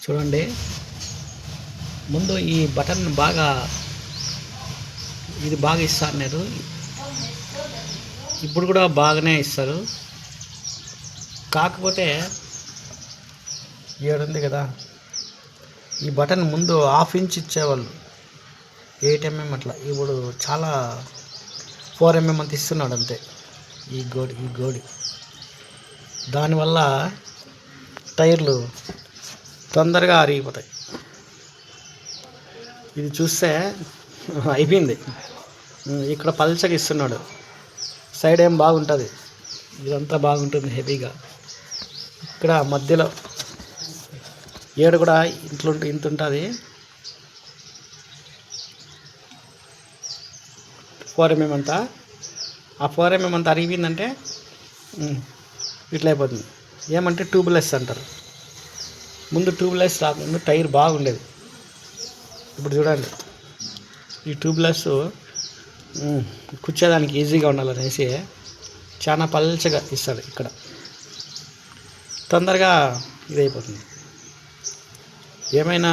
చూడండి, ముందు ఈ బటన్ ఇది బాగా ఇస్తారు నేను. ఇప్పుడు కూడా బాగానే ఇస్తారు. కాకపోతే ఏడుంది కదా, ఈ బటన్ ముందు 1/2 ఇంచ్ ఇచ్చేవాళ్ళు 8 mm అట్లా. ఇప్పుడు చాలా 4 mm అంత ఇస్తున్నాడు అంతే. ఈ గోడి దానివల్ల టైర్లు తొందరగా అరిగిపోతాయి. ఇది చూస్తే అయిపోయింది. ఇక్కడ పల్చగా ఇస్తున్నాడు, సైడ్ ఏం బాగుంటుంది, ఇదంతా బాగుంటుంది హెవీగా. ఇక్కడ మధ్యలో ఏడు కూడా ఇంత ఉంటుంది. 4 mm అంతా. ఆ 4 mm అంతా అరిగిపోయిందంటే ఇట్లా అయిపోతుంది. ఏమంటే ట్యూబ్లెస్ అంటారు. ముందు ట్యూబ్లెస్ రాకుండా టైర్ బాగుండేది. ఇప్పుడు చూడండి, ఈ ట్యూబ్లెస్ కూర్చోడానికి ఈజీగా ఉండాలనేసి చాలా పల్చగా ఇస్తాడు. ఇక్కడ తొందరగా ఇదైపోతుంది. ఏమైనా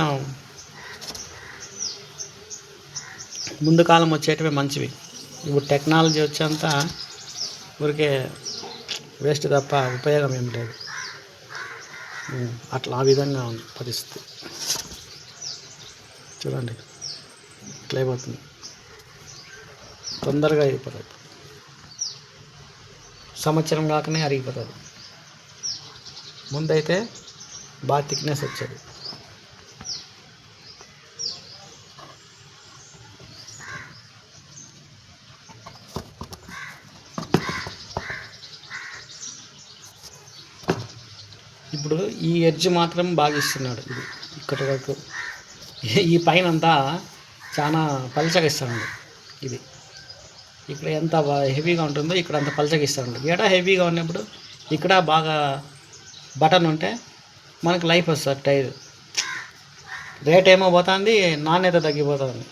ముందు కాలం వచ్చేటివే మంచివి. ఇప్పుడు టెక్నాలజీ వచ్చేంత ఊరికే వేస్ట్ తప్ప ఉపయోగం ఏం లేదు. అట్లా ఆ విధంగా ఉంది పరిస్థితి. చూడండి, ఇట్లా అయిపోతుంది, తొందరగా అయిపోతుంది. సంవత్సరం కాకనే అరిగిపోతుంది. ముందైతే బాగా థిక్నెస్ వచ్చేది. ఇప్పుడు ఈ ఎడ్జ్ మాత్రం బాగా ఇస్తున్నాడు. ఇది ఇక్కడి వరకు, ఈ పైన అంతా చాలా పలచగా ఇస్తాడు. ఇది ఇక్కడ ఎంత హెవీగా ఉంటుందో ఇక్కడ అంత పలచగా ఇస్తాడు. ఎడ హెవీగా ఉన్నప్పుడు ఇక్కడ బాగా బటన్ ఉంటే మనకు లైఫ్ వస్తుంది. టైర్ రేట్ ఏమో పోతుంది, నాణ్యత తగ్గిపోతుంది.